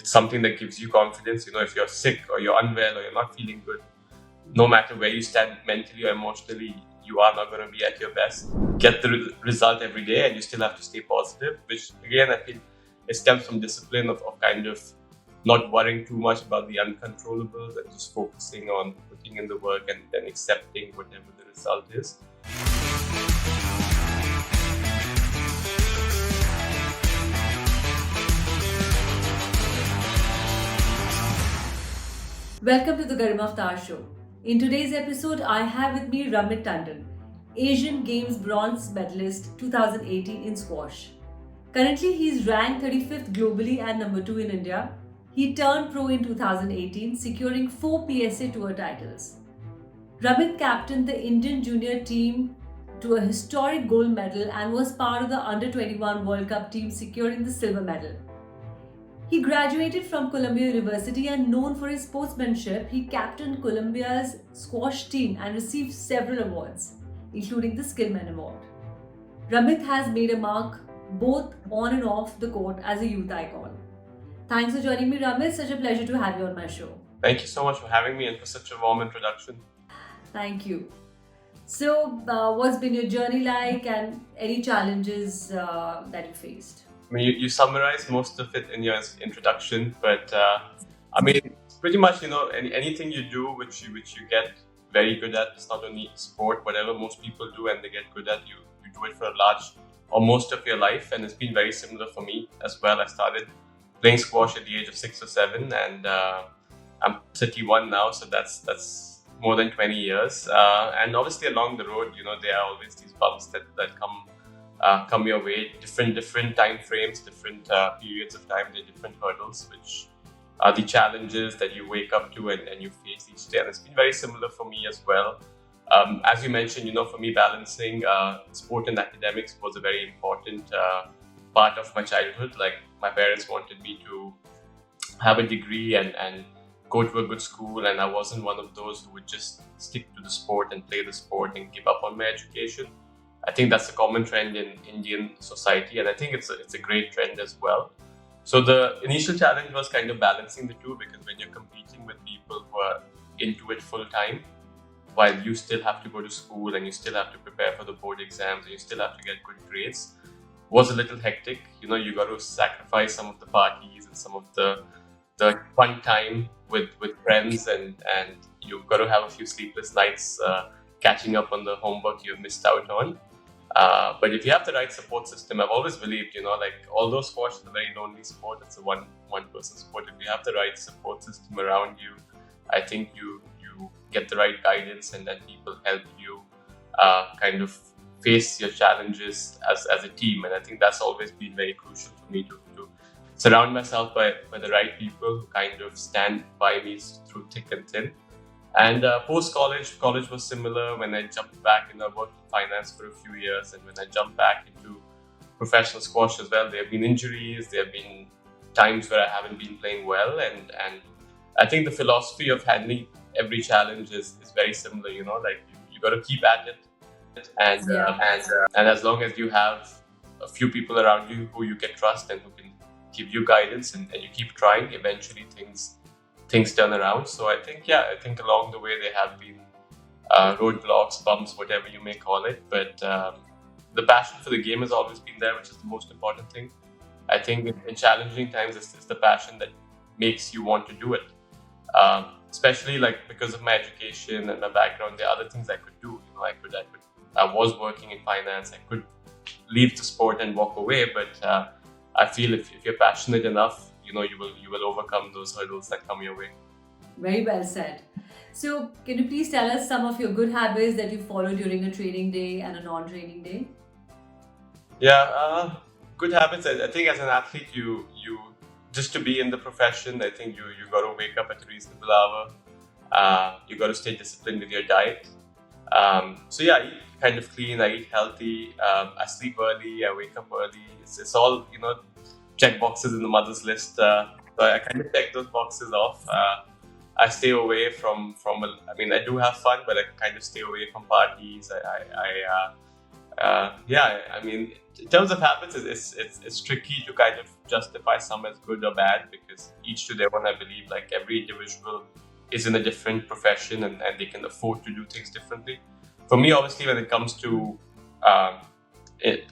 something that gives you confidence. If you're sick or you're unwell or you're not feeling good, no matter where you stand mentally or emotionally, you are not going to be at your best. Get the result every day, and you still have to stay positive, which again, I feel it stems from discipline of kind of not worrying too much about the uncontrollables and just focusing on putting in the work and then accepting whatever the result is. Welcome to the Garima show. In today's episode, I have with me Ramit Tandon, Asian Games Bronze Medalist 2018 in squash. Currently, he is ranked 35th globally and number 2 in India. He turned pro in 2018, securing 4 PSA Tour titles. Ramit captained the Indian junior team to a historic gold medal and was part of the Under-21 World Cup team, securing the silver medal. He graduated from Columbia University, and known for his sportsmanship, he captained Columbia's squash team and received several awards, including the Skillman Award. Ramit has made a mark both on and off the court as a youth icon. Thanks for joining me, Ramit. Such a pleasure to have you on my show. Thank you so much for having me and for such a warm introduction. Thank you. So, what's been your journey like, and any challenges that you faced? I mean, you summarized most of it in your introduction, but pretty much, anything you do which you get very good at. It's not only sport, whatever most people do and they get good at, you do it for a large or most of your life, and it's been very similar for me as well. I started playing squash at the age of 6 or 7, and I'm 31 now, so that's more than 20 years. And obviously along the road, there are always these bumps that come your way, different time frames, different periods of time, there are different hurdles, which are the challenges that you wake up to and you face each day. And it's been very similar for me as well. As you mentioned, for me, balancing sport and academics was a very important part of my childhood. Like, my parents wanted me to have a degree and go to a good school, and I wasn't one of those who would just stick to the sport and play the sport and give up on my education. I think that's a common trend in Indian society, and I think it's a great trend as well. So the initial challenge was kind of balancing the two, because when you're competing with people who are into it full time, while you still have to go to school and you still have to prepare for the board exams and you still have to get good grades, was a little hectic. You got to sacrifice some of the parties and some of the fun time with friends, and you've got to have a few sleepless nights catching up on the homework you've missed out on. But if you have the right support system, I've always believed, although squash is a very lonely sport, it's a one-person sport. If you have the right support system around you, I think you get the right guidance, and then people help you kind of face your challenges as a team. And I think that's always been very crucial for me to surround myself by the right people who kind of stand by me through thick and thin. And post-college, college was similar. When I jumped back, I worked in finance for a few years, and when I jumped back into professional squash as well, there have been injuries, there have been times where I haven't been playing well, and I think the philosophy of handling every challenge is very similar. Like, you got to keep at it, and as long as you have a few people around you who you can trust and who can give you guidance, and you keep trying, eventually things turn around. So I think along the way there have been roadblocks, bumps, whatever you may call it, but the passion for the game has always been there, which is the most important thing. I think in challenging times, it's the passion that makes you want to do it. Especially because of my education and my background, there are other things I could do. I was working in finance. I could leave the sport and walk away, but I feel if you're passionate enough, you will overcome those hurdles that come your way. Very well said. So, can you please tell us some of your good habits that you follow during a training day and a non-training day? Yeah, good habits. I think as an athlete, you just to be in the profession, I think you got to wake up at a reasonable hour. You got to stay disciplined with your diet. I eat kind of clean. I eat healthy. I sleep early. I wake up early. It's all check boxes in the mother's list. So I kind of check those boxes off. I stay away from I do have fun, but I kind of stay away from parties. Yeah, I mean, in terms of habits, it's tricky to kind of justify some as good or bad because each to their own. I believe like every individual is in a different profession and they can afford to do things differently. For me, obviously, when it comes to um,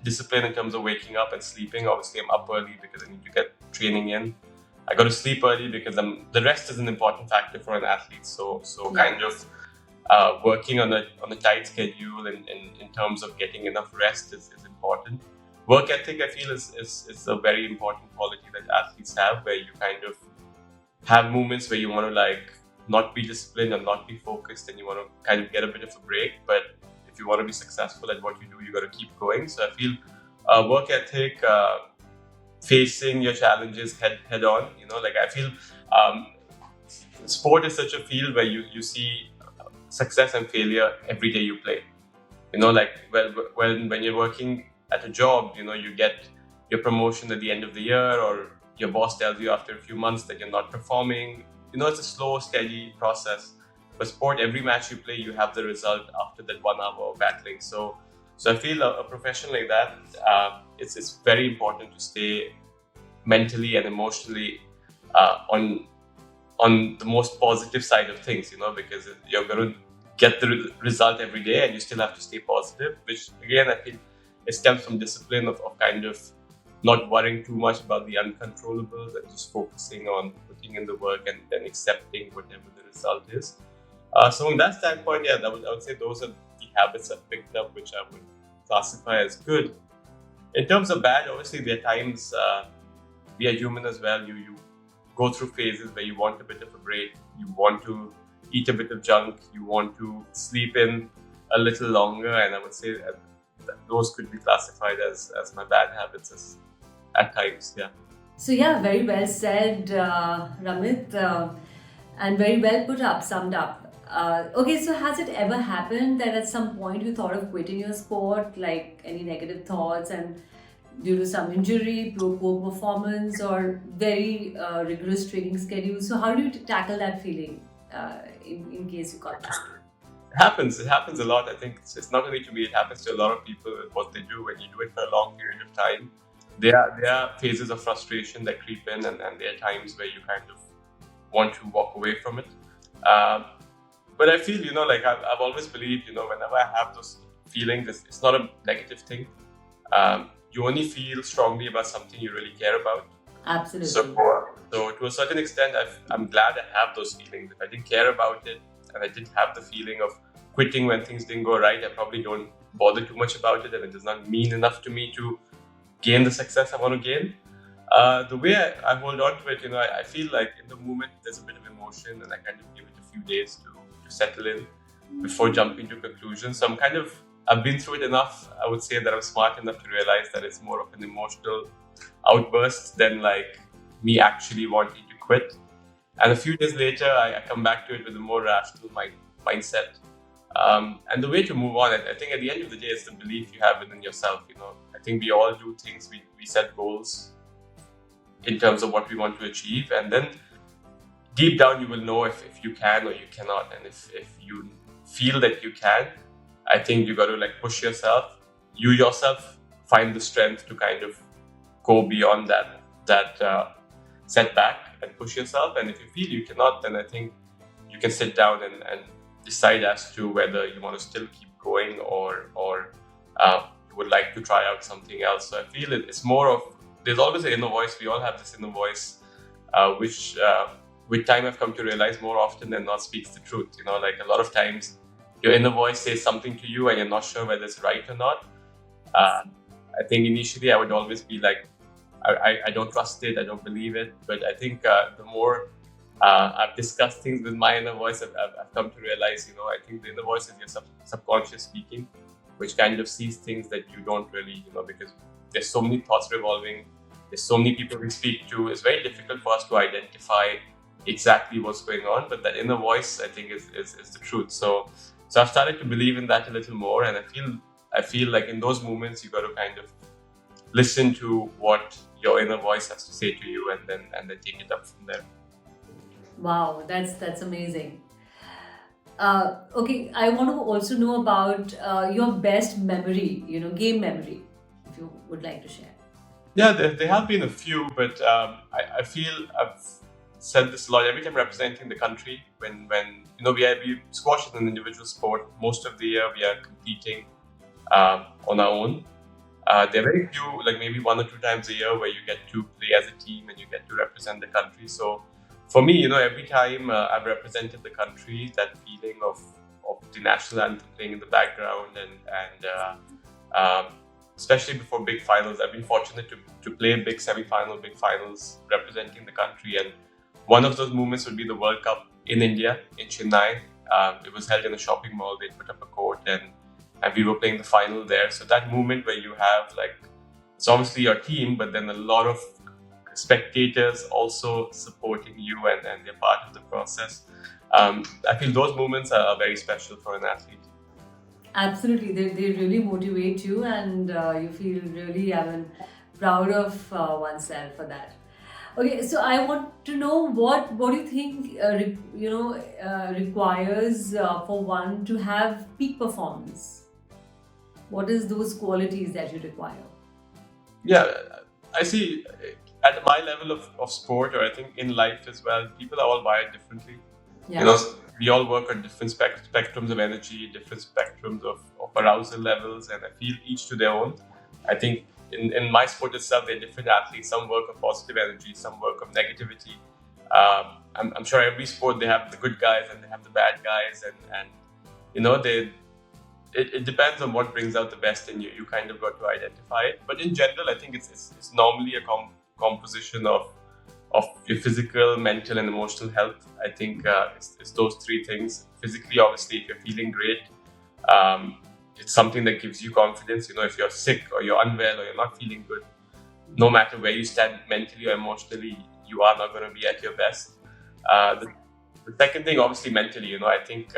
discipline in terms of waking up and sleeping, obviously I'm up early because I need to get training in. I go to sleep early because the rest is an important factor for an athlete. So Yeah. kind of working on a tight schedule in terms of getting enough rest is important. Work ethic, I feel, is a very important quality that athletes have, where you kind of have moments where you want to like not be disciplined or not be focused, and you want to kind of get a bit of a break. But if you want to be successful at what you do, you got to keep going. So I feel work ethic, facing your challenges head on. Like I feel um, sport is such a field where you see success and failure every day you play. Like when you're working at a job, you get your promotion at the end of the year, or your boss tells you after a few months that you're not performing. It's a slow, steady process. But sport, every match you play, you have the result after that 1 hour of battling. So I feel a profession like that, it's very important to stay mentally and emotionally on the most positive side of things, because you're going to get the result every day and you still have to stay positive, which again, I feel it stems from discipline of kind of not worrying too much about the uncontrollables and just focusing on putting in the work and then accepting whatever the result is. So from that standpoint, yeah, I would say those are the habits I've picked up, which I would classify as good. In terms of bad, obviously there are times we are human as well. You go through phases where you want a bit of a break, you want to eat a bit of junk, you want to sleep in a little longer, and I would say that those could be classified as my bad habits at times. Yeah. So yeah, very well said, Ramit, and very well summed up. Okay, so has it ever happened that at some point you thought of quitting your sport, like any negative thoughts, and due to some injury, poor performance, or very rigorous training schedule? So how do you tackle that feeling in case you got that? It happens a lot. I think it's not only to me, it happens to a lot of people with what they do. When you do it for a long period of time, there are phases of frustration that creep in, and there are times where you kind of want to walk away from it. But I feel, like I've always believed, whenever I have those feelings, it's not a negative thing. You only feel strongly about something you really care about. Absolutely. So to a certain extent, I'm glad I have those feelings. If I didn't care about it and I didn't have the feeling of quitting when things didn't go right, I probably don't bother too much about it, and it does not mean enough to me to gain the success I want to gain. The way I hold on to it, I feel like in the moment there's a bit of emotion, and I kind of give it a few days to settle in before jumping to conclusions. So I've been through it enough. I would say that I'm smart enough to realize that it's more of an emotional outburst than like me actually wanting to quit. And a few days later, I come back to it with a more rational mindset. And the way to move on, I think at the end of the day, it's the belief you have within yourself. I think we all do things, we set goals in terms of what we want to achieve. And then deep down, you will know if you can or you cannot. And if you feel that you can, I think you got to like push yourself. You yourself find the strength to kind of go beyond that setback and push yourself. And if you feel you cannot, then I think you can sit down and decide as to whether you want to still keep going or you would like to try out something else. So I feel it's more of, there's always an inner voice. We all have this inner voice, which with time I've come to realize more often than not speaks the truth. Like a lot of times your inner voice says something to you and you're not sure whether it's right or not. I think initially I would always be like, I don't trust it, I don't believe it. But I think the more I've discussed things with my inner voice, I've come to realize, I think the inner voice is your subconscious speaking, which kind of sees things that you don't really, because there's so many thoughts revolving, there's so many people we speak to. It's very difficult for us to identify exactly what's going on, but that inner voice, I think, is the truth. So I've started to believe in that a little more, and I feel like in those moments you got to kind of listen to what your inner voice has to say to you, and then take it up from there. Wow, that's amazing. Okay, I want to also know about your best memory, game memory, if you would like to share. Yeah, there have been a few, but I feel I've said this a lot every time representing the country. When we squash is an individual sport. Most of the year we are competing on our own. There are very few, like maybe 1 or 2 times a year, where you get to play as a team and you get to represent the country. So for me, every time I've represented the country, that feeling of the national anthem playing in the background and especially before big finals, I've been fortunate to play big semi-final, big finals representing the country. And one of those moments would be the World Cup in India, in Chennai. It was held in a shopping mall. They put up a court and we were playing the final there. So that moment where you have, like, it's obviously your team, but then a lot of spectators also supporting you and they're part of the process. I feel those moments are very special for an athlete. Absolutely, they really motivate you, and you feel really, proud of oneself for that. Okay, so I want to know what do you think requires for one to have peak performance? What is those qualities that you require? Yeah, I see at my level of sport, or I think in life as well, people are all wired differently. You Yeah. know, we all work on different spectrums of energy, different spectrums of arousal levels, and I feel each to their own. I think in my sport itself, there are different athletes. Some work of positive energy, some work of negativity. I'm sure every sport they have the good guys and they have the bad guys, and they it depends on what brings out the best in you. You kind of got to identify it. But in general, I think it's normally a composition of your physical, mental, and emotional health. I think it's those three things. Physically, obviously, if you're feeling great, it's something that gives you confidence. If you're sick or you're unwell or you're not feeling good, no matter where you stand mentally or emotionally, you are not going to be at your best. The second thing, obviously, mentally, I think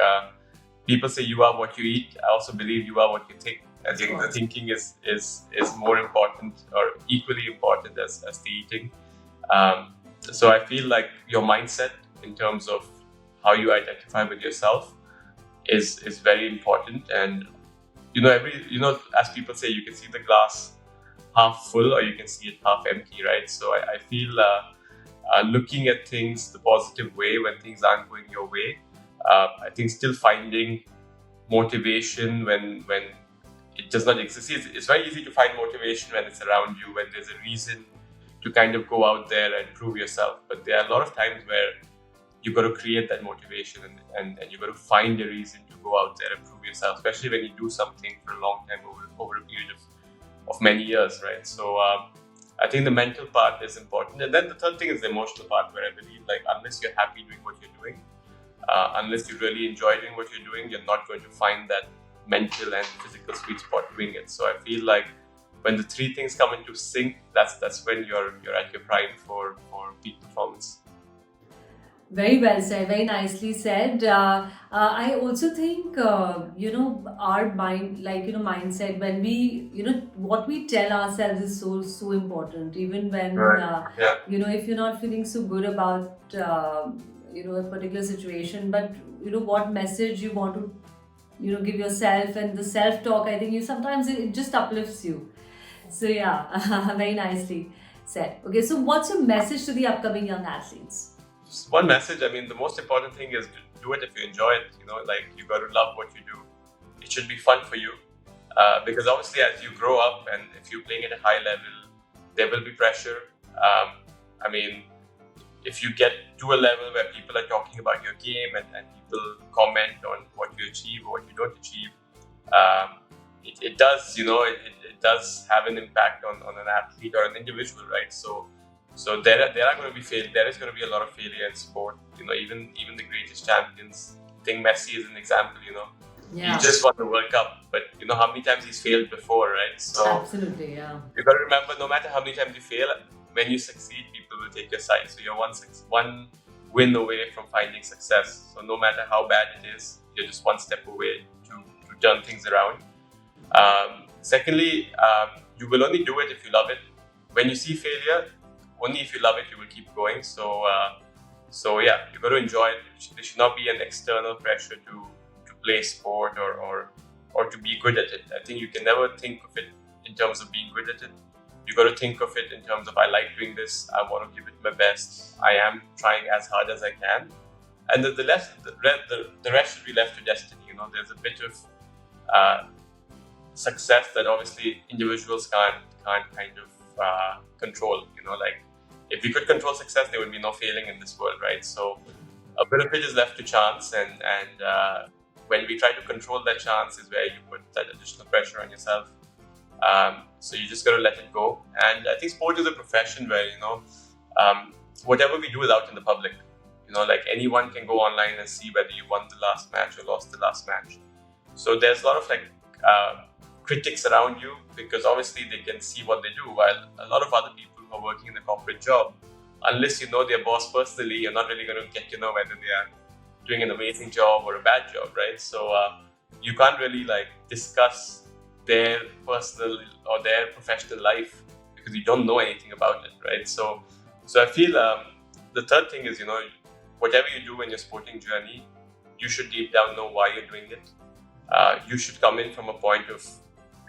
people say you are what you eat. I also believe you are what you think. I think the thinking is more important or equally important as the eating. So I feel like your mindset in terms of how you identify with yourself is very important. And as people say, you can see the glass half full or you can see it half empty, right? So I feel looking at things the positive way when things aren't going your way. I think still finding motivation when it does not exist. It's very easy to find motivation when it's around you, when there's a reason to kind of go out there and prove yourself. But there are a lot of times where you've got to create that motivation and you've got to find a reason to go out there and prove yourself, especially when you do something for a long time over a period of many years, right? So I think the mental part is important. And then the third thing is the emotional part, where I believe, like, unless you're happy doing what you're doing, unless you really enjoy doing what you're doing, you're not going to find that mental and physical sweet spot doing it. So I feel like when the three things come into sync, that's when you're at your prime for peak performance. Very well said, very nicely said. I also think, our mind, mindset, when we, what we tell ourselves is so important. Even when, Right. Yeah. if you're not feeling so good about, a particular situation, but, what message you want to, give yourself, and the self-talk, I think sometimes it just uplifts you. So yeah, very nicely said. Okay, so what's your message to the upcoming young athletes? Just one message. I mean, the most important thing is to do it if you enjoy it. Like, you got to love what you do. It should be fun for you, because obviously, as you grow up and if you're playing at a high level, there will be pressure. I mean, if you get to a level where people are talking about your game and people comment on what you achieve or what you don't achieve, it does, it does have an impact on an athlete or an individual, right? So there are going to be there is going to be a lot of failure in sport. Even the greatest champions. I think Messi is an example. Yeah. He just won the World Cup, but how many times he's failed before, right? So Absolutely, yeah. you got to remember, no matter how many times you fail, when you succeed, people will take your side. So you're one win away from finding success. So no matter how bad it is, you're just one step away to turn things around. Secondly, you will only do it if you love it. When you see failure, only if you love it, you will keep going. So So yeah, you got to enjoy it. There should not be an external pressure to play sport or to be good at it. I think you can never think of it in terms of being good at it. You got to think of it in terms of I like doing this. I want to give it my best. I am trying as hard as I can, and the rest should be left to destiny. There's a bit of success that obviously individuals can't kind of control. Like if we could control success, there would be no failing in this world, right? So a bit of it is left to chance, and when we try to control that chance is where you put that additional pressure on yourself. So you just got to let it go. And I think sport is a profession where whatever we do is out in the public. Like anyone can go online and see whether you won the last match or lost the last match. So there's a lot of critics around you, because obviously they can see what they do, while a lot of other people who are working in a corporate job, unless you know their boss personally, you're not really going to get to know whether they are doing an amazing job or a bad job, right? So you can't really discuss their personal or their professional life because you don't know anything about it, right? So I feel the third thing is, whatever you do in your sporting journey, you should deep down know why you're doing it. You should come in from a point of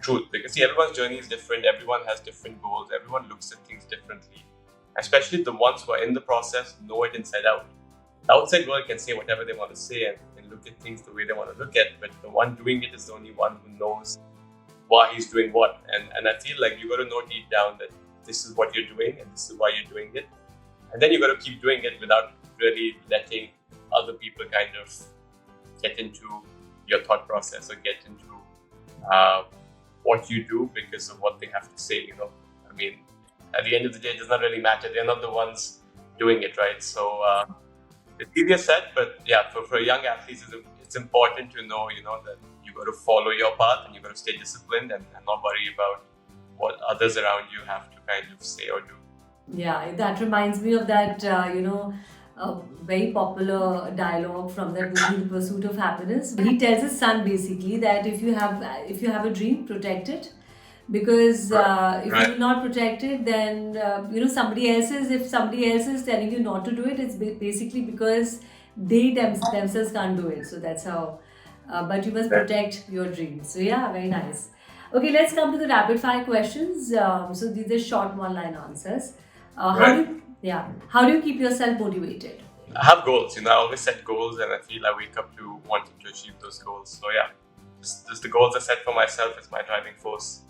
truth, because everyone's journey is different. Everyone has different goals. Everyone looks at things differently, especially the ones who are in the process know it inside out. The outside world can say whatever they want to say and look at things the way they want to look at, but the one doing it is the only one who knows why he's doing what. And I feel like you got to know deep down that this is what you're doing and this is why you're doing it. And then you got to keep doing it without really letting other people kind of get into your thought process or get into what you do because of what they have to say. I mean, at the end of the day, it does not really matter. They're not the ones doing it, right? So it's easier said, but yeah, for young athletes, it's important to know, that you got to follow your path and you got to stay disciplined and not worry about what others around you have to kind of say or do. Yeah, that reminds me of that, a very popular dialogue from that movie, The Pursuit of Happiness. He tells his son basically that if you have a dream, protect it, because if Right. you're not protected, then if somebody else is telling you not to do it, it's basically because they themselves can't do it. So that's how. But you must Right. protect your dreams. So yeah, very nice. Okay, let's come to the rapid fire questions. So these are short one-line answers. Right. How do you keep yourself motivated? I have goals, I always set goals and I feel I wake up to wanting to achieve those goals. So yeah, just the goals I set for myself is my driving force.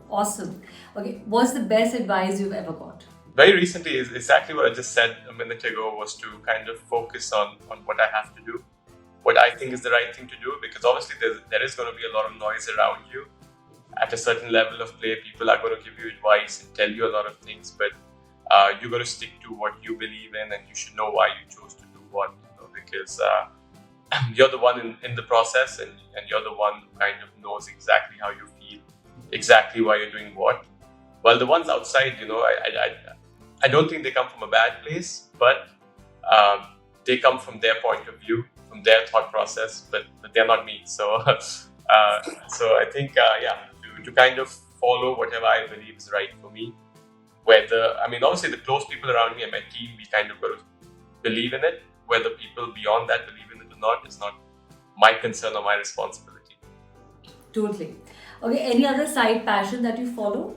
Awesome. Okay, what's the best advice you've ever got? Very recently is exactly what I just said a minute ago, was to kind of focus on what I have to do, what I think is the right thing to do, because obviously there is going to be a lot of noise around you. At a certain level of play, people are going to give you advice and tell you a lot of things, but you got to stick to what you believe in, and you should know why you chose to do what, because you're the one in the process, and you're the one who kind of knows exactly how you feel, exactly why you're doing what. While the ones outside, I don't think they come from a bad place, but they come from their point of view, from their thought process, but they're not me. So so I think to kind of follow whatever I believe is right for me. Obviously the close people around me and my team, we kind of got to believe in it. Whether people beyond that believe in it or not is not my concern or my responsibility. Totally. Okay, any other side passion that you follow?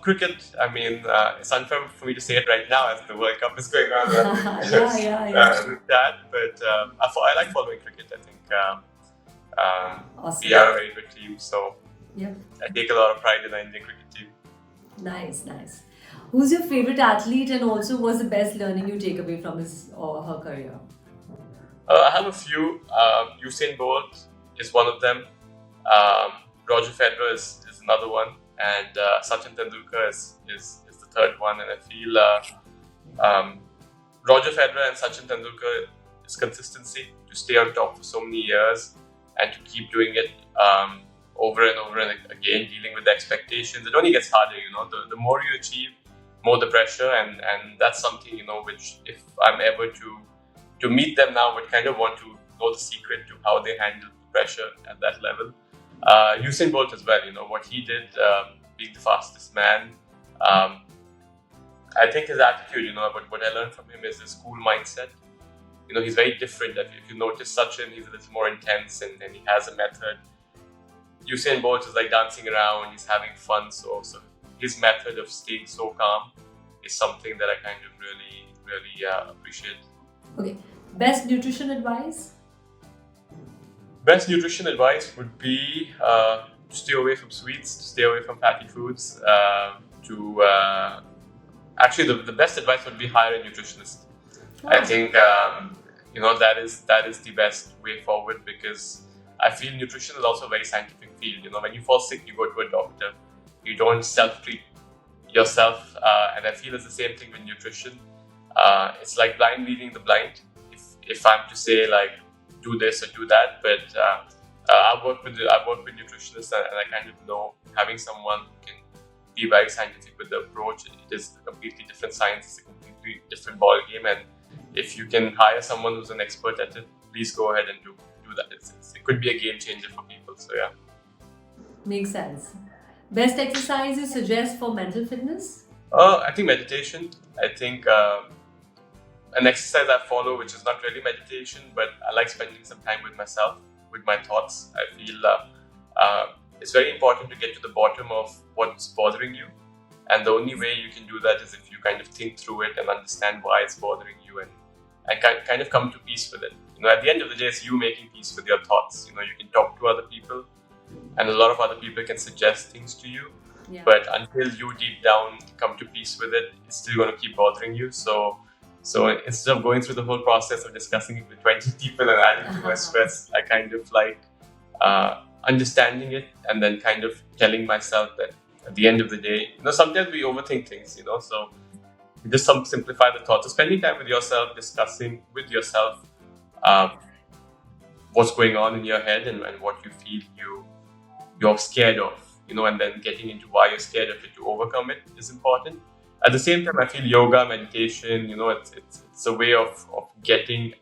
Cricket, it's unfair for me to say it right now as the World Cup is going on. Yeah. With that, but I like following cricket. I think Awesome. we are a very good team, so Yep. I take a lot of pride in the Indian cricket team. Nice. Who's your favorite athlete, and also what's the best learning you take away from his or her career? I have a few. Usain Bolt is one of them. Roger Federer is another one, and Sachin Tendulkar is the third one. And I feel Roger Federer and Sachin Tendulkar is consistency, to stay on top for so many years and to keep doing it over and over and again, dealing with the expectations. It only gets harder, the more you achieve, more the pressure, and that's something, which if I'm ever to meet them now, would kind of want to know the secret to how they handle the pressure at that level. Usain Bolt as well, what he did, being the fastest man. I think his attitude, but what I learned from him is his cool mindset. He's very different. If you notice Sachin, he's a little more intense and he has a method. Usain Bolt is like dancing around, he's having fun. So his method of staying so calm is something that I kind of really appreciate. Okay. Best nutrition advice? Best nutrition advice would be to stay away from sweets, to stay away from fatty foods. Actually, the best advice would be hire a nutritionist. I think that is the best way forward, because I feel nutrition is also a very scientific field. When you fall sick, you go to a doctor. You don't self-treat yourself, and I feel it's the same thing with nutrition. It's like blind leading the blind. If I'm to say like do this or do that, but I've worked with nutritionists, and I kind of know having someone who can be very scientific with the approach. It is a completely different science. It's a completely different ball game, and if you can hire someone who's an expert at it, please go ahead and do that. It could be a game changer for people. So yeah. Makes sense. Best exercise you suggest for mental fitness? I think meditation. I think an exercise I follow, which is not really meditation, but I like spending some time with myself, with my thoughts. I feel it's very important to get to the bottom of what's bothering you. And the only way you can do that is if you kind of think through it and understand why it's bothering you, and kind of come to peace with it. At the end of the day, it's you making peace with your thoughts. You can talk to other people, and a lot of other people can suggest things to you. Yeah. But until you deep down come to peace with it, it's still going to keep bothering you. So instead of going through the whole process of discussing it with 20 people and adding to my stress, I kind of like understanding it and then kind of telling myself that at the end of the day, sometimes we overthink things, so just simplify the thoughts. So spending time with yourself, discussing with yourself what's going on in your head and what you feel you're scared of, and then getting into why you're scared of it to overcome it is important. At the same time, I feel yoga, meditation, it's a way of getting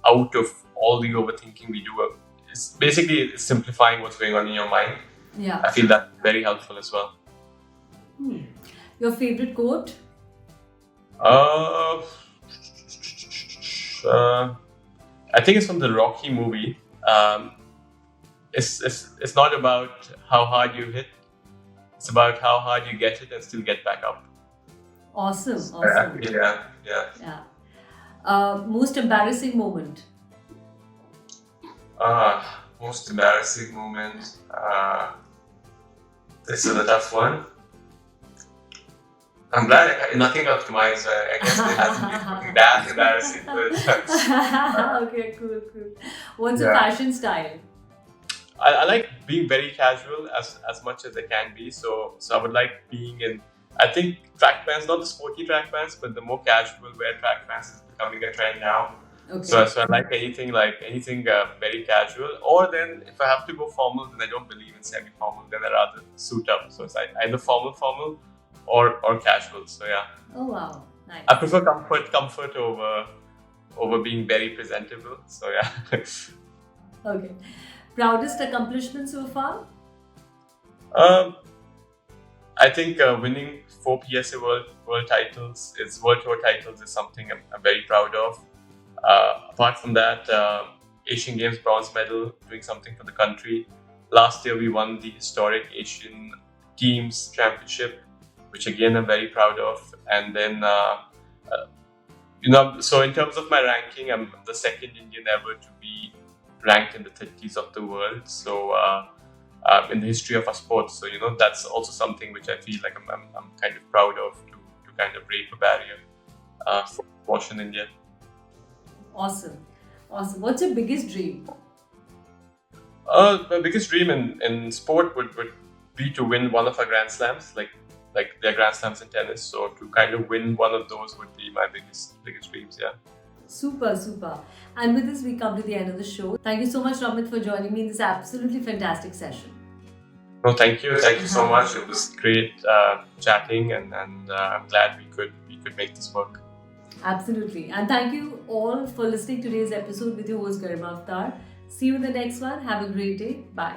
out of all the overthinking we do. It's basically simplifying what's going on in your mind. Yeah. I feel that's very helpful as well. Your favorite quote? I think it's from the Rocky movie. It's not about how hard you hit. It's about how hard you get it and still get back up. Awesome. Yeah. Most embarrassing moment? Most embarrassing moment. This is a tough one. I'm glad nothing comes to mind, so I guess it hasn't been that embarrassing. But, okay, cool. What's your fashion style? I like being very casual as much as I can be. So I would like being in, I think, track pants, not the sporty track pants, but the more casual wear track pants is becoming a trend now. Okay. So I like anything very casual. Or then if I have to go formal, then I don't believe in semi-formal. Then I rather suit up. So it's either formal or casual. So yeah. Oh wow, nice. I prefer comfort over being very presentable. So yeah. Okay. Proudest accomplishment so far? I think winning 4 PSA world tour titles is something I'm very proud of. Apart from that, Asian Games Bronze Medal, doing something for the country. Last year we won the historic Asian Teams Championship, which again I'm very proud of. And then, so in terms of my ranking, I'm the second Indian ever to be ranked in the 30s of the world. So in the history of our sport. So that's also something which I feel like I'm kind of proud of to kind of break a barrier for squash in India. Awesome. What's your biggest dream? My biggest dream in sport would be to win one of our Grand Slams, like their Grand Slams in tennis. So to kind of win one of those would be my biggest dreams. Yeah. Super. And with this, we come to the end of the show. Thank you so much, Ramit, for joining me in this absolutely fantastic session. No, thank you so much. It was great chatting, and I'm glad we could make this work. Absolutely. And thank you all for listening to today's episode with your host Garima. See you in the next one. Have a great day. Bye.